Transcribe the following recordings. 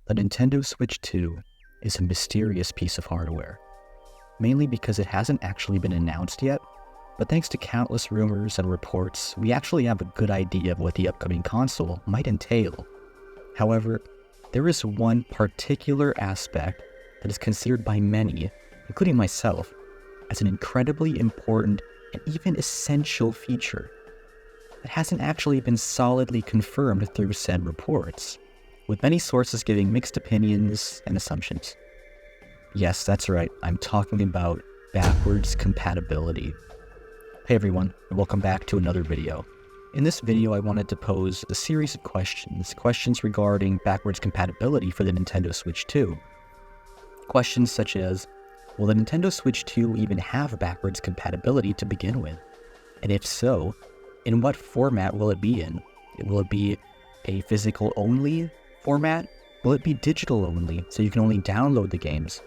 The Nintendo Switch 2 is a mysterious piece of hardware, mainly because it hasn't actually been announced yet, but thanks to countless rumors and reports, we actually have a good idea of what the upcoming console might entail. However, there is one particular aspect that is considered by many, including myself, as an incredibly important and even essential feature that hasn't actually been solidly confirmed through said reports, with many sources giving mixed opinions and assumptions. Yes, that's right, I'm talking about backwards compatibility. Hey everyone, and welcome back to another video. In this video, I wanted to pose a series of questions regarding backwards compatibility for the Nintendo Switch 2. Questions such as, will the Nintendo Switch 2 even have backwards compatibility to begin with? And if so, in what format will it be in? Will it be a physical-only format? Will it be digital-only, so you can only download the games?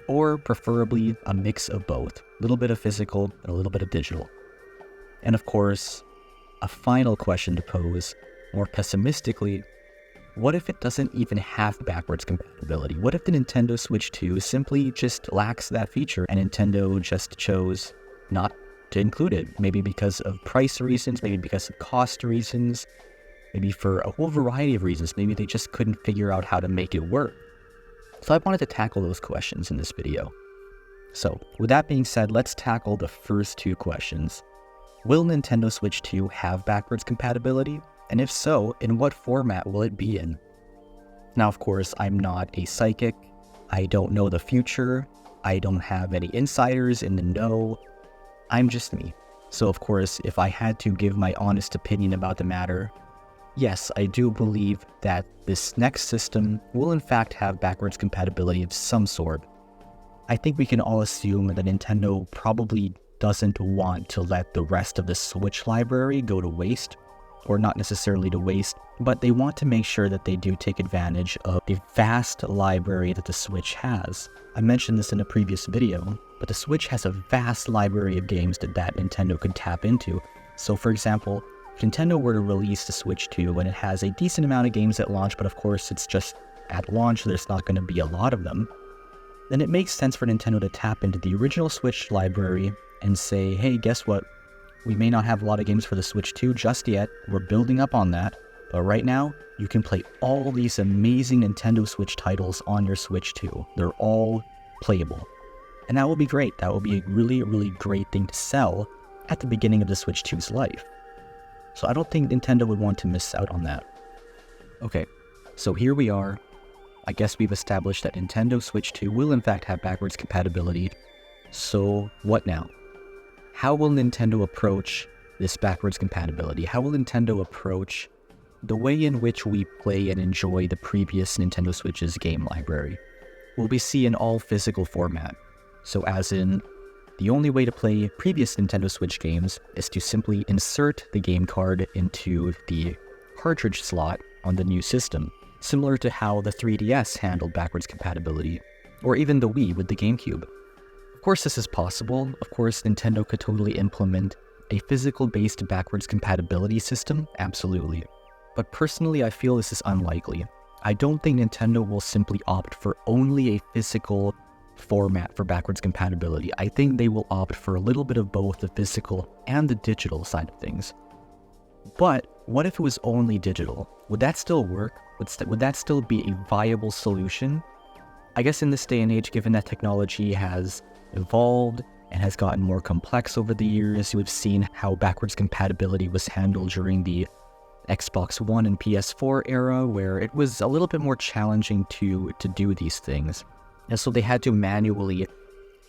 Or preferably a mix of both, a little bit of physical and a little bit of digital. And of course, a final question to pose, more pessimistically, what if it doesn't even have backwards compatibility? What if the Nintendo Switch 2 simply just lacks that feature and Nintendo just chose not to include it? Maybe because of price reasons, maybe because of cost reasons, maybe for a whole variety of reasons. Maybe they just couldn't figure out how to make it work. So I wanted to tackle those questions in this video. So with that being said, let's tackle the first two questions. Will Nintendo Switch 2 have backwards compatibility? And if so, in what format will it be in? Now, of course, I'm not a psychic. I don't know the future. I don't have any insiders in the know. I'm just me. So of course, if I had to give my honest opinion about the matter, yes, I do believe that this next system will in fact have backwards compatibility of some sort. I think we can all assume that Nintendo probably doesn't want to let the rest of the Switch library go to waste, or not necessarily to waste, but they want to make sure that they do take advantage of the vast library that the Switch has. I mentioned this in a previous video, but the Switch has a vast library of games that Nintendo could tap into. So for example, if Nintendo were to release the Switch 2 and it has a decent amount of games at launch, but of course it's just at launch, there's not going to be a lot of them, then it makes sense for Nintendo to tap into the original Switch library and say, hey, guess what? We may not have a lot of games for the Switch 2 just yet, we're building up on that, but right now, you can play all these amazing Nintendo Switch titles on your Switch 2. They're all playable. And that will be great. That will be a really, really great thing to sell at the beginning of the Switch 2's life. So I don't think Nintendo would want to miss out on that. Okay, so here we are. I guess we've established that Nintendo Switch 2 will in fact have backwards compatibility. So what now? How will Nintendo approach this backwards compatibility? How will Nintendo approach the way in which we play and enjoy the previous Nintendo Switch's game library? Will we see an all physical format? So as in, the only way to play previous Nintendo Switch games is to simply insert the game card into the cartridge slot on the new system, similar to how the 3DS handled backwards compatibility, or even the Wii with the GameCube. Of course this is possible. Of course Nintendo could totally implement a physical-based backwards compatibility system, absolutely. But personally I feel this is unlikely. I don't think Nintendo will simply opt for only a physical format for backwards compatibility. I think they will opt for a little bit of both the physical and the digital side of things. But what if it was only digital? Would that still work? Would that still be a viable solution? I guess in this day and age, given that technology has evolved and has gotten more complex over the years, we've seen how backwards compatibility was handled during the Xbox One and PS4 era, where it was a little bit more challenging to do these things. And so they had to manually,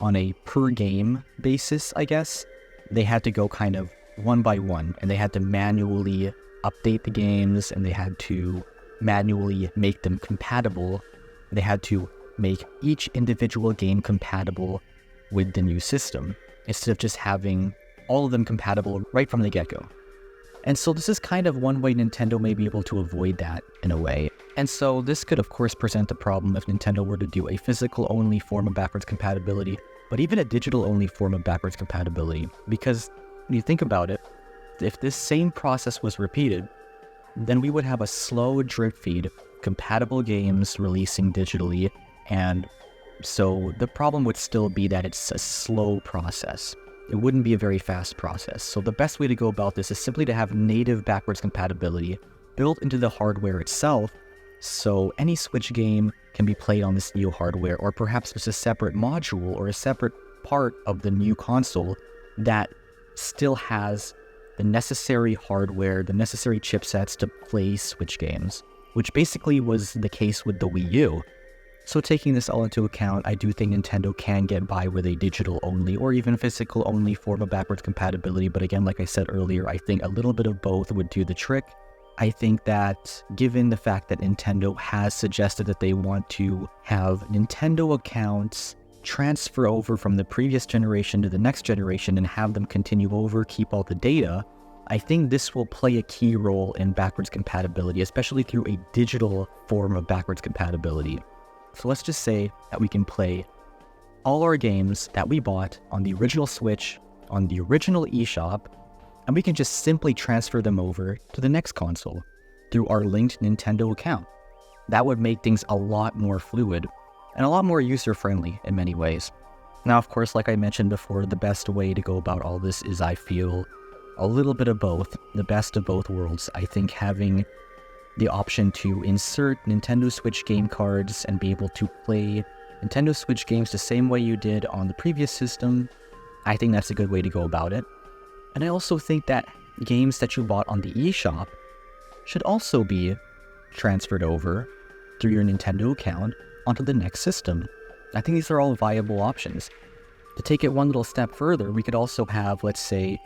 on a per game basis, I guess, they had to go kind of one by one, and they had to manually update the games, and they had to manually make them compatible. They had to make each individual game compatible with the new system, instead of just having all of them compatible right from the get-go. And so this is kind of one way Nintendo may be able to avoid that in a way. And so this could of course present a problem if Nintendo were to do a physical-only form of backwards compatibility, but even a digital-only form of backwards compatibility. Because when you think about it, if this same process was repeated, then we would have a slow drip feed, compatible games releasing digitally, and so the problem would still be that it's a slow process. It wouldn't be a very fast process. So the best way to go about this is simply to have native backwards compatibility built into the hardware itself, so any Switch game can be played on this new hardware, or perhaps there's a separate module or a separate part of the new console that still has the necessary hardware, the necessary chipsets to play Switch games, which basically was the case with the Wii U. So taking this all into account, I do think Nintendo can get by with a digital-only or even physical-only form of backwards compatibility, but again, like I said earlier, I think a little bit of both would do the trick. I think that given the fact that Nintendo has suggested that they want to have Nintendo accounts transfer over from the previous generation to the next generation and have them continue over, keep all the data, I think this will play a key role in backwards compatibility, especially through a digital form of backwards compatibility. So let's just say that we can play all our games that we bought on the original Switch, on the original eShop, and we can just simply transfer them over to the next console through our linked Nintendo account. That would make things a lot more fluid and a lot more user-friendly in many ways. Now, of course, like I mentioned before, the best way to go about all this is, I feel, a little bit of both, the best of both worlds. I think having the option to insert Nintendo Switch game cards and be able to play Nintendo Switch games the same way you did on the previous system, I think that's a good way to go about it. And I also think that games that you bought on the eShop should also be transferred over through your Nintendo account onto the next system. I think these are all viable options. To take it one little step further, we could also have, let's say,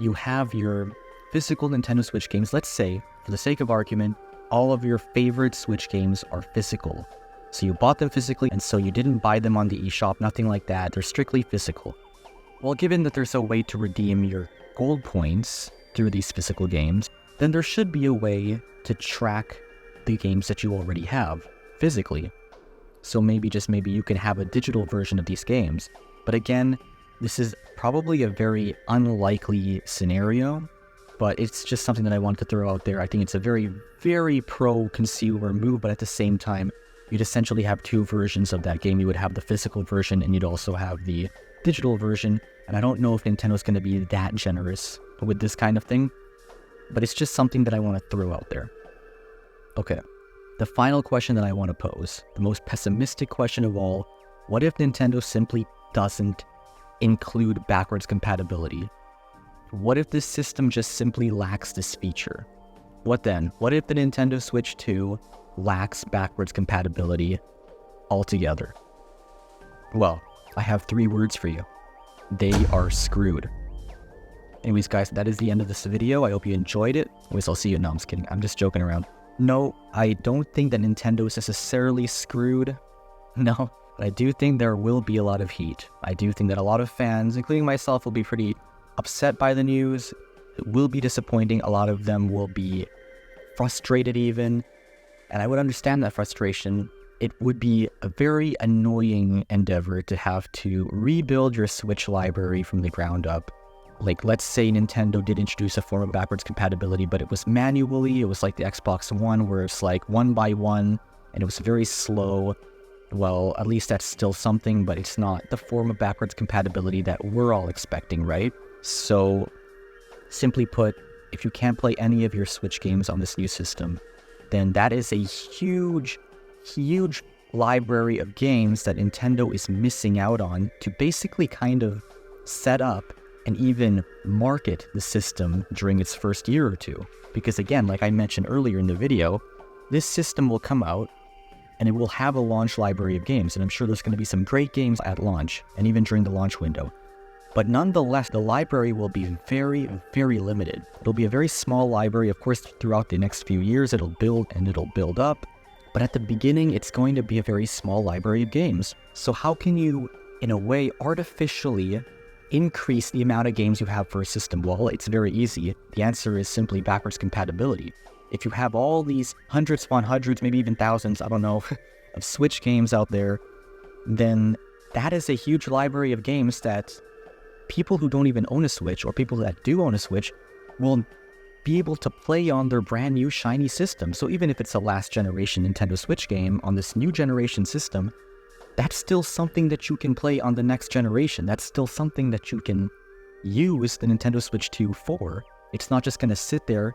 you have your physical Nintendo Switch games. Let's say, for the sake of argument, all of your favorite Switch games are physical. So you bought them physically, and so you didn't buy them on the eShop, nothing like that. They're strictly physical. Well, given that there's a way to redeem your gold points through these physical games, then there should be a way to track the games that you already have physically. So maybe you can have a digital version of these games. But again, this is probably a very unlikely scenario, but it's just something that I wanted to throw out there. I think it's a very, very pro-consumer move, but at the same time, you'd essentially have two versions of that game. You would have the physical version, and you'd also have the digital version. And I don't know if Nintendo's going to be that generous with this kind of thing, but it's just something that I want to throw out there. Okay, the final question that I want to pose, the most pessimistic question of all, what if Nintendo simply doesn't include backwards compatibility? What if this system just simply lacks this feature? What then? What if the Nintendo Switch 2 lacks backwards compatibility altogether? Well, I have 3 words for you. They are screwed. Anyways, guys, that is the end of this video. I hope you enjoyed it. Anyways, I'll see you. No, I'm just kidding. I'm just joking around. No, I don't think that Nintendo is necessarily screwed. No, but I do think there will be a lot of heat. I do think that a lot of fans, including myself, will be pretty upset by the news. It will be disappointing. A lot of them will be frustrated even. And I would understand that frustration. It would be a very annoying endeavor to have to rebuild your Switch library from the ground up. Like, let's say Nintendo did introduce a form of backwards compatibility, but it was manually. It was like the Xbox One, where it's like one by one, and it was very slow. Well, at least that's still something, but it's not the form of backwards compatibility that we're all expecting, right? So, simply put, if you can't play any of your Switch games on this new system, then that is a huge library of games that Nintendo is missing out on to basically kind of set up and even market the system during its first year or two. Because again, like I mentioned earlier in the video, this system will come out and it will have a launch library of games, and I'm sure there's going to be some great games at launch and even during the launch window. But nonetheless, the library will be very, very limited. It'll be a very small library. Of course, throughout the next few years, it'll build and it'll build up. But at the beginning, it's going to be a very small library of games. So how can you, in a way, artificially increase the amount of games you have for a system? Well, it's very easy. The answer is simply backwards compatibility. If you have all these hundreds upon hundreds, maybe even thousands, I don't know, of Switch games out there, then that is a huge library of games that people who don't even own a Switch, or people that do own a Switch, will be able to play on their brand new shiny system. So even if it's a last generation Nintendo Switch game on this new generation system, that's still something that you can play on the next generation. That's still something that you can use the Nintendo Switch 2 for. It's not just going to sit there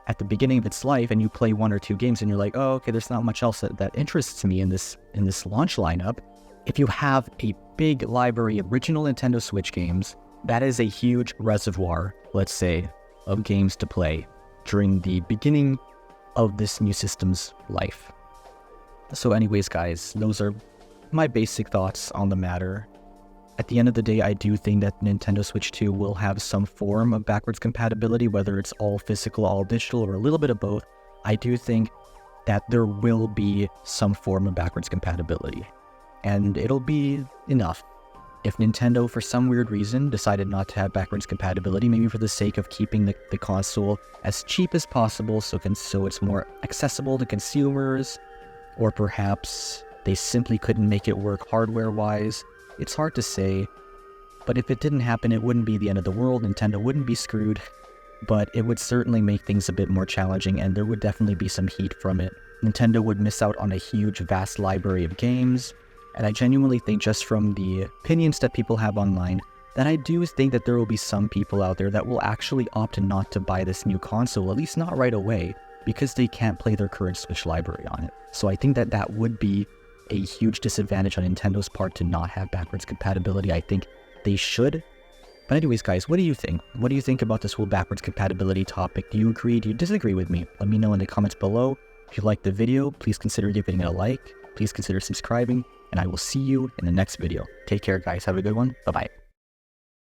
at the beginning of its life and you play 1 or 2 games and you're like, oh, okay, there's not much else that interests me in this launch lineup. If you have a big library of original Nintendo Switch games, that is a huge reservoir, let's say, of games to play during the beginning of this new system's life. So anyways, guys, those are my basic thoughts on the matter. At the end of the day, I do think that Nintendo Switch 2 will have some form of backwards compatibility, whether it's all physical, all digital, or a little bit of both. I do think that there will be some form of backwards compatibility, and it'll be enough. If Nintendo, for some weird reason, decided not to have backwards compatibility, maybe for the sake of keeping the console as cheap as possible so it's more accessible to consumers, or perhaps they simply couldn't make it work hardware-wise, it's hard to say. But if it didn't happen, it wouldn't be the end of the world. Nintendo wouldn't be screwed, but it would certainly make things a bit more challenging, and there would definitely be some heat from it. Nintendo would miss out on a huge, vast library of games, and I genuinely think, just from the opinions that people have online, that I do think that there will be some people out there that will actually opt not to buy this new console, at least not right away, because they can't play their current Switch library on it. So I think that that would be a huge disadvantage on Nintendo's part to not have backwards compatibility. I think they should. But anyways, guys, what do you think? What do you think about this whole backwards compatibility topic? Do you agree? Do you disagree with me? Let me know in the comments below. If you liked the video, please consider giving it a like. Please consider subscribing, and I will see you in the next video. Take care, guys. Have a good one. Bye-bye.